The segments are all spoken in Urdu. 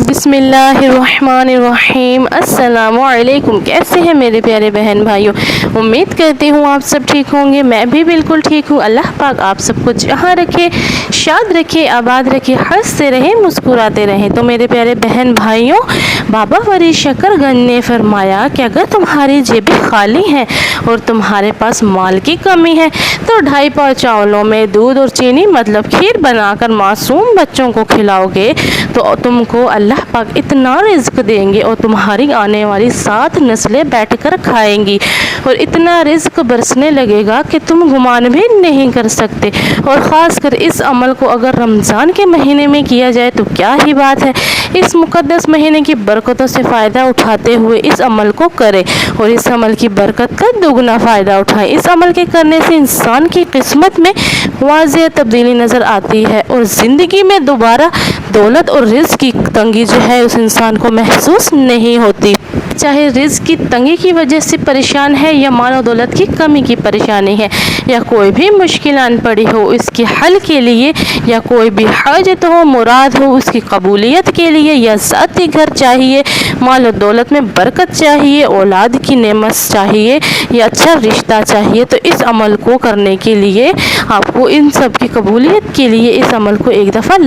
بسم اللہ الرحمن الرحیم۔ السلام علیکم، کیسے ہیں میرے پیارے بہن بھائیوں؟ امید کرتی ہوں آپ سب ٹھیک ہوں گے، میں بھی بالکل ٹھیک ہوں۔ اللہ پاک آپ سب کو جہاں رکھے، شاد رکھے، آباد رکھے، ہنستے رہیں، مسکراتے رہیں۔ تو میرے پیارے بہن بھائیوں، بابا فرید شکر گنج نے فرمایا کہ اگر تمہاری جیبیں خالی ہیں اور تمہارے پاس مال کی کمی ہے تو 2.5 پاؤ چاولوں میں دودھ اور چینی مطلب کھیر بنا کر معصوم بچوں کو کھلاؤ گے تو تم کو اللہ پاک اتنا رزق دیں گے اور تمہاری آنے والی 7 نسلیں بیٹھ کر کھائیں گی اور اتنا رزق برسنے لگے گا کہ تم گمان بھی نہیں کر سکتے۔ اور خاص کر اس عمل کو اگر رمضان کے مہینے میں کیا جائے تو کیا ہی بات ہے۔ اس مقدس مہینے کی برکتوں سے فائدہ اٹھاتے ہوئے اس عمل کو کریں اور اس عمل کی برکت کا دگنا فائدہ اٹھائیں۔ اس عمل کے کرنے سے انسان کی قسمت میں واضح تبدیلی نظر آتی ہے اور زندگی میں دوبارہ دولت اور رزق کی تنگی جو ہے اس انسان کو محسوس نہیں ہوتی۔ چاہے رزق کی تنگی کی وجہ سے پریشان ہے یا مال و دولت کی کمی کی پریشانی ہے یا کوئی بھی مشکلات پڑی ہو، اس کے حل کے لیے یا کوئی بھی حاجت ہو، مراد ہو، اس کی قبولیت کے لیے یا ذاتی گھر چاہیے، مال و دولت میں برکت چاہیے، اولاد کی نعمت چاہیے یا اچھا رشتہ چاہیے، تو اس عمل کو کرنے کے لیے آپ کو ان سب کی قبولیت کے لیے اس عمل کو ایک دفعہ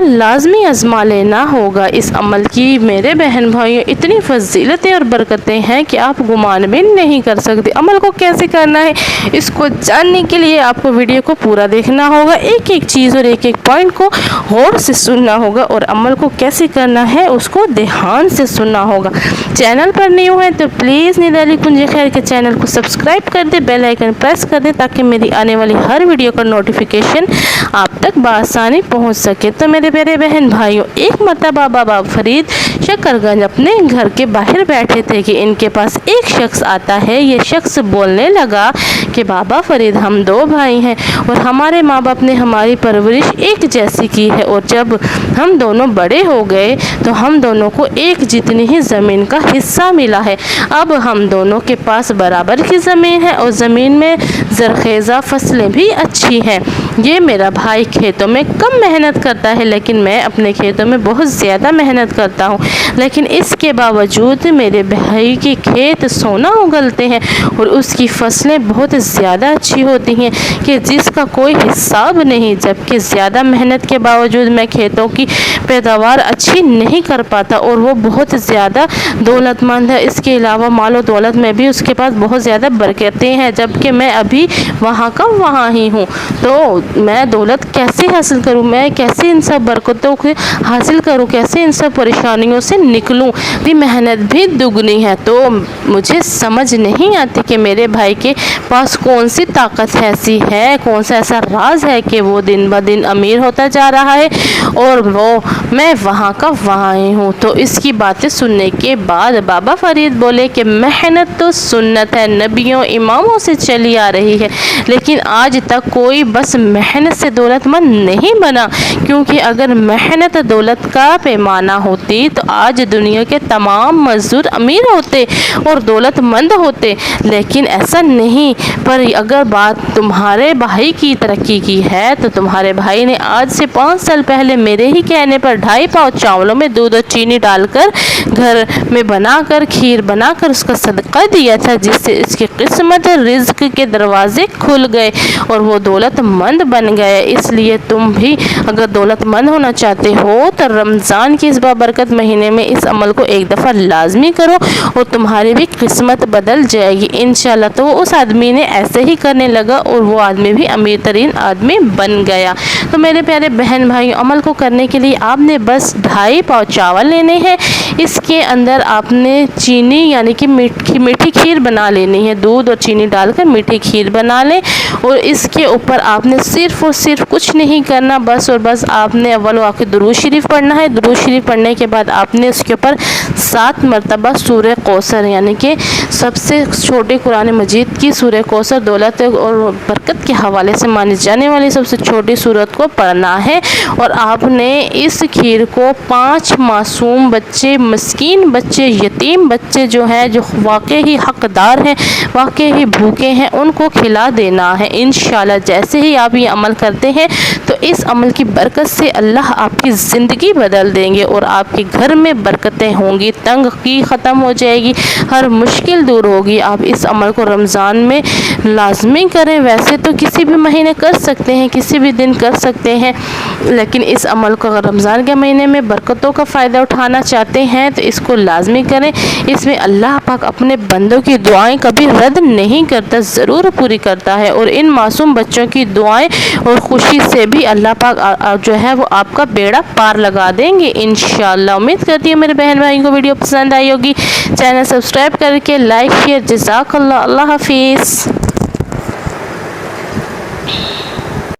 لازمی آزما لینا ہوگا۔ اس عمل کی میرے بہن بھائیوں اتنی فضیلتیں اور برکتیں ہیں کہ آپ گمان بھی نہیں کر سکتے۔ عمل کو کیسے کرنا ہے اس کو جاننے کے لیے آپ کو ویڈیو کو پورا دیکھنا ہوگا، ایک ایک چیز اور ایک ایک پوائنٹ کو غور سے سننا ہوگا اور عمل کو کیسے کرنا ہے اس کو دھیان سے سننا ہوگا۔ چینل پر نیو ہیں تو پلیز نرالی کنج خیر کے چینل کو سبسکرائب کر دیں، بیل آئیکن پریس کر دیں تاکہ میری آنے والی ہر ویڈیو کا نوٹیفیکیشن آپ تک بآسانی پہنچ سکے۔ تو میرے پیارے بہن بھائیوں، ایک مرتبہ بابا فرید شکر گنج اپنے گھر کے باہر بیٹھے تھے کہ ان کے پاس ایک شخص آتا ہے۔ یہ شخص بولنے لگا کہ بابا فرید، ہم 2 بھائی ہیں اور ہمارے ماں باپ نے ہماری پرورش ایک جیسی کی ہے اور جب ہم دونوں بڑے ہو گئے تو ہم دونوں کو ایک جتنی ہی زمین کا حصہ ملا ہے۔ اب ہم دونوں کے پاس برابر کی زمین ہے اور زمین میں زرخیزہ فصلیں بھی اچھی ہیں۔ یہ میرا بھائی کھیتوں میں کم محنت کرتا ہے لیکن میں اپنے کھیتوں میں بہت زیادہ محنت کرتا ہوں، لیکن اس کے باوجود میرے بھائی کے کھیت سونا اگلتے ہیں اور اس کی فصلیں بہت زیادہ اچھی ہوتی ہیں کہ جس کا کوئی حساب نہیں، جبکہ زیادہ محنت کے باوجود میں کھیتوں کی پیداوار اچھی نہیں کر پاتا اور وہ بہت زیادہ دولت مند ہے۔ اس کے علاوہ مال و دولت میں بھی اس کے پاس بہت زیادہ برکتیں ہیں، جبکہ میں ابھی وہاں کا وہاں ہی ہوں۔ تو میں دولت کیسے حاصل کروں، میں کیسے ان سب برکتوں کو حاصل کروں، کیسے ان سب پریشانیوں سے نکلوں؟ بھی محنت بھی دگنی ہے۔ تو مجھے سمجھ نہیں آتی کہ میرے بھائی کے پاس کون سی طاقت ایسی ہے، کون سا ایسا راز ہے کہ وہ دن بہ دن امیر ہوتا جا رہا ہے اور میں وہاں کا وہاں ہی ہوں۔ تو اس کی باتیں سننے کے بعد بابا فرید بولے کہ محنت تو سنت ہے، نبیوں اماموں سے چلی آ رہی ہے، لیکن آج تک کوئی بس محنت سے دولت مند نہیں بنا، کیونکہ اگر محنت دولت کا پیمانہ ہوتی تو آج دنیا کے تمام مزدور امیر ہوتے اور دولت مند ہوتے، لیکن ایسا نہیں۔ پر اگر بات تمہارے بھائی کی ترقی کی ہے تو تمہارے بھائی نے آج سے 5 سال پہلے میرے ہی کہنے پر 2.5 پاؤ چاولوں میں دودھ اور چینی ڈال کر گھر میں بنا کر کھیر بنا کر اس کا صدقہ دیا تھا، جس سے اس کی قسمت رزق کے دروازے کھل گئے اور وہ دولت مند بن گئے۔ اس لیے تم بھی اگر دولت مند ہونا چاہتے ہو تو رمضان کے اس بابرکت مہینے میں اس عمل کو ایک دفعہ لازمی کرو اور تمہاری بھی قسمت بدل جائے گی انشاءاللہ۔ تو اس آدمی نے ایسے ہی کرنے لگا اور وہ آدمی بھی امیر ترین آدمی بن گیا۔ تو میرے پیارے بہن بھائی، عمل کو کرنے کے لیے آپ نے بس 2.5 پاؤ چاول لینے ہیں، اس کے اندر آپ نے چینی یعنی کہ میٹھی کھیر بنا لینی ہے، دودھ اور چینی ڈال کر میٹھی کھیر بنا لیں اور اس کے اوپر آپ نے صرف اور صرف کچھ نہیں کرنا، بس اور بس آپ نے اول آخر درود شریف پڑھنا ہے۔ درود شریف پڑھنے کے بعد آپ نے اس کے اوپر 7 مرتبہ سورہ کوثر یعنی کہ سب سے چھوٹی قرآن مجید کی سورہ کوثر دولت اور برکت کے حوالے سے مانی جانے والی سب سے چھوٹی سورت کو پڑھنا ہے اور آپ نے اس کھیر کو 5 معصوم بچے، مسکین بچے، یتیم بچے جو ہیں، جو واقعی حقدار ہیں، واقعی بھوکے ہیں، ان کو کھلا دینا ہے انشاءاللہ۔ جیسے ہی آپ بھی یہ عمل کرتے ہیں تو اس عمل کی برکت سے اللہ آپ کی زندگی بدل دیں گے اور آپ کے گھر میں برکتیں ہوں گی، تنگی ختم ہو جائے گی، ہر مشکل دور ہوگی۔ آپ اس عمل کو رمضان میں لازمی کریں۔ ویسے تو کسی بھی مہینے کر سکتے ہیں، کسی بھی دن کر سکتے ہیں، لیکن اس عمل کو اگر رمضان کے مہینے میں برکتوں کا فائدہ اٹھانا چاہتے ہیں تو اس کو لازمی کریں۔ اس میں اللہ پاک اپنے بندوں کی دعائیں کبھی رد نہیں کرتا، ضرور پوری کرتا ہے، اور ان معصوم بچوں کی دعائیں اور خوشی سے بھی اللہ پاک جو ہے وہ آپ کا بیڑا پار لگا دیں گے انشاءاللہ۔ امید کرتی ہوں میرے بہن بھائی کو ویڈیو پسند آئی ہوگی۔ چینل سبسکرائب کر کے لائک شیئر، جزاک اللہ، اللہ حافظ۔